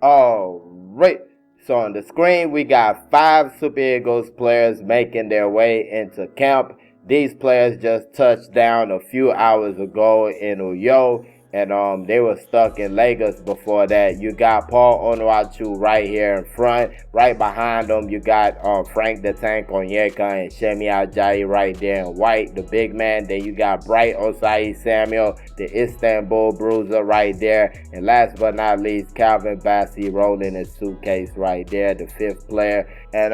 All right. So on the screen, we got 5 Super Eagles players making their way into camp. These players just touched down a few hours ago in Uyo, and they were stuck in Lagos before that. You got Paul Onuachu right here in front. Right behind them, you got Frank the Tank Onyeka and Shemi Ajayi right there in white, the big man. Then you got Bright Osai Samuel, the Istanbul Bruiser right there. And last but not least, Calvin Bassey rolling his suitcase right there, the 5th player. And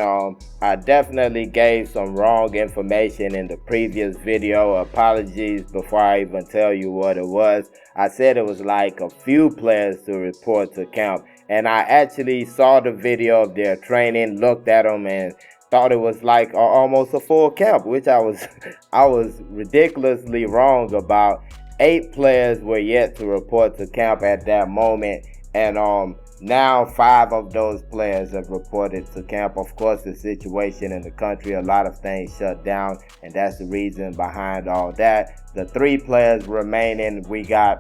I definitely gave some wrong information in the previous video. Apologies before I even tell you what it was. I said it was like a few players to report to camp, and I actually saw the video of their training, looked at them, and thought it was like almost a full camp, which I was ridiculously wrong about. 8 players were yet to report to camp at that moment, and now 5 of those players have reported to camp. Of course, the situation in the country, a lot of things shut down, and that's the reason behind all that. The 3 players remaining, we got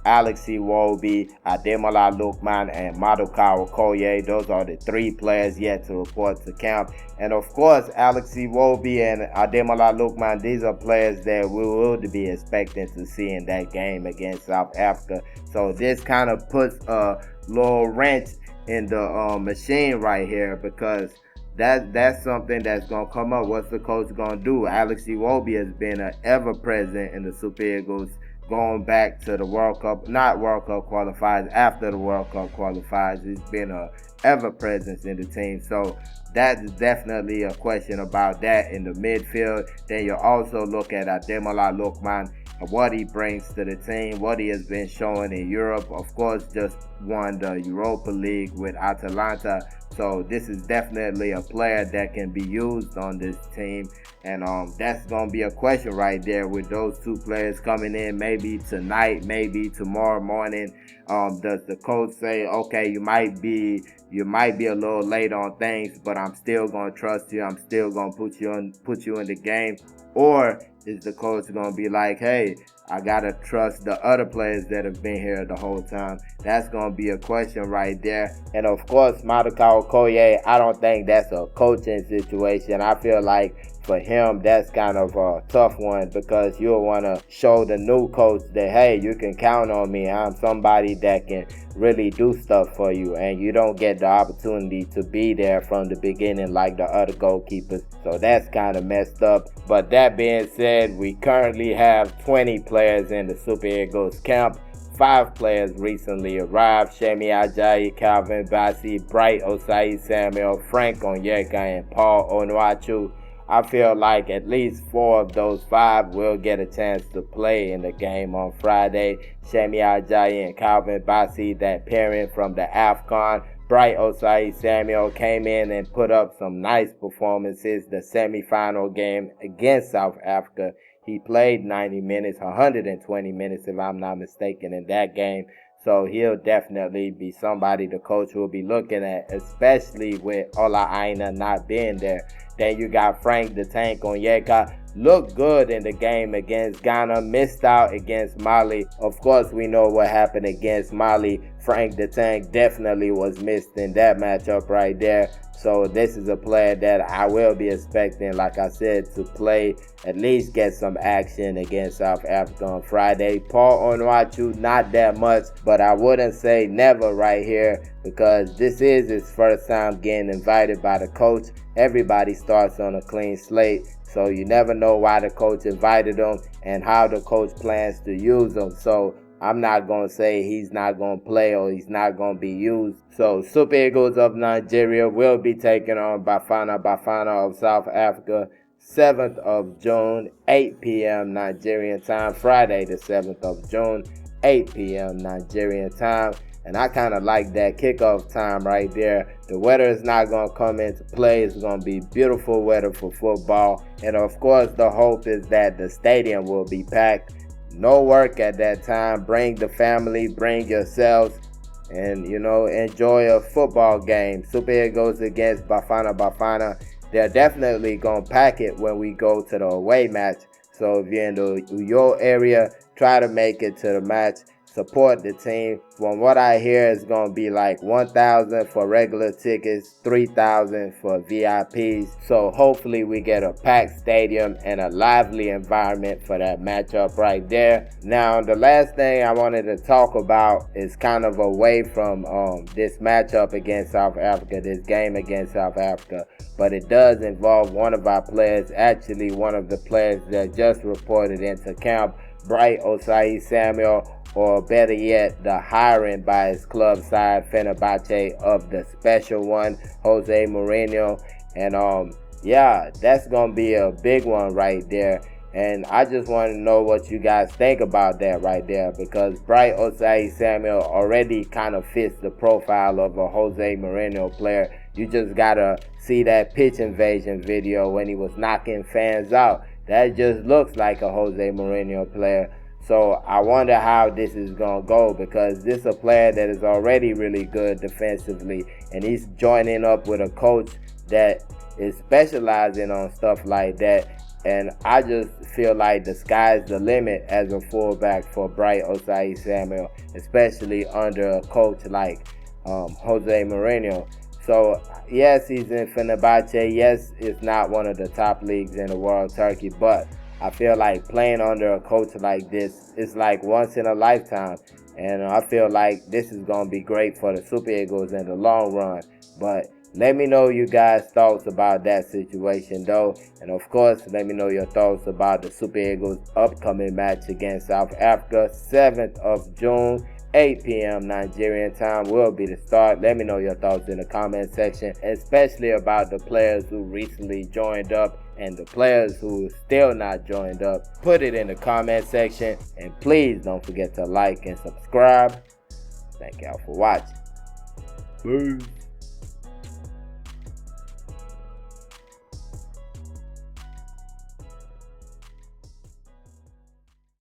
Alex Iwobi, Ademola Lookman, and Maduka Okoye. Those are the 3 players yet to report to camp. And of course, Alex Iwobi and Ademola Lookman, these are players that we will be expecting to see in that game against South Africa. So this kind of puts a little wrench in the machine right here, because that's something that's going to come up. What's the coach going to do? Alex Iwobi has been ever present in the Super Eagles going back to the World Cup, not World Cup qualifiers, after the World Cup qualifiers. He's been a ever presence in the team. So that is definitely a question about that in the midfield. Then you also look at Ademola Lookman, what he brings to the team, what he has been showing in Europe. Of course, just won the Europa League with Atalanta. So this is definitely a player that can be used on this team. And that's going to be a question right there with those 2 players coming in maybe tonight, maybe tomorrow morning. Does the coach say, okay, you might be a little late on things, but I'm still going to trust you. I'm still going to put you in the game. Or is the coach going to be like, hey, I got to trust the other players that have been here the whole time? That's going to be a question right there. And of course, Maduka Okoye, I don't think that's a coaching situation. I feel like for him, that's kind of a tough one, because you'll want to show the new coach that, hey, you can count on me. I'm somebody that can really do stuff for you, and you don't get the opportunity to be there from the beginning like the other goalkeepers. So that's kind of messed up. But that being said, we currently have 20 players in the Super Eagles camp. 5 players recently arrived: Shemi Ajayi, Calvin Bassey, Bright Osai Samuel, Frank Onyeka, and Paul Onuachu. I feel like at least 4 of those 5 will get a chance to play in the game on Friday. Shemi Ajayi and Calvin Bassey, that pairing from the AFCON. Bright Osai Samuel came in and put up some nice performances the semifinal game against South Africa. He played 90 minutes, 120 minutes if I'm not mistaken, in that game. So he'll definitely be somebody the coach will be looking at, especially with Ola Aina not being there. Then you got Frank the Tank Onyeka. Looked good in the game against Ghana, missed out against Mali. Of course, we know what happened against Mali. Frank the Tank definitely was missed in that matchup right there. So this is a player that I will be expecting, like I said, to play, at least get some action against South Africa on Friday. Paul Onuachu, not that much, but I wouldn't say never right here, because this is his first time getting invited by the coach. Everybody starts on a clean slate, so you never know why the coach invited him and how the coach plans to use him. So I'm not going to say he's not going to play or he's not going to be used. So Super Eagles of Nigeria will be taking on Bafana Bafana of South Africa, 7th of June, 8 p.m. Nigerian time. Friday the 7th of June, 8 p.m. Nigerian time. And I kind of like that kickoff time right there. The weather is not going to come into play. It's going to be beautiful weather for football. And of course, the hope is that the stadium will be packed. No work at that time. Bring the family, bring yourselves, and, enjoy a football game. Super Eagles against Bafana Bafana. They're definitely going to pack it when we go to the away match. So if you're in the Uyo area, try to make it to the match. support the team. From what I hear, it's going to be like 1,000 for regular tickets, 3,000 for VIPs. So hopefully we get a packed stadium and a lively environment for that matchup right there. Now, the last thing I wanted to talk about is kind of away from this matchup against South Africa, this game against South Africa, but it does involve one of our players, actually one of the players that just reported into camp, Bright Osai-Samuel, or better yet, the hiring by his club side, Fenerbahce, of the special one, Jose Mourinho. And yeah, that's going to be a big one right there. And I just want to know what you guys think about that right there, because Bright Osai-Samuel already kind of fits the profile of a Jose Mourinho player. You just got to see that pitch invasion video when he was knocking fans out. That just looks like a Jose Mourinho player. So I wonder how this is going to go, because this is a player that is already really good defensively, and he's joining up with a coach that is specializing on stuff like that. And I just feel like the sky's the limit as a fullback for Bright Osai-Samuel, especially under a coach like Jose Mourinho. So yes, he's in Fenerbahce. Yes, it's not one of the top leagues in the world, Turkey, but I feel like playing under a coach like this is like once in a lifetime. And I feel like this is going to be great for the Super Eagles in the long run. But let me know you guys' thoughts about that situation though. And of course, let me know your thoughts about the Super Eagles' upcoming match against South Africa, 7th of June. 8 p.m. Nigerian time will be the start. Let me know your thoughts in the comment section, especially about the players who recently joined up and the players who still not joined up. Put it in the comment section, and please don't forget to like and subscribe. Thank y'all for watching. Peace.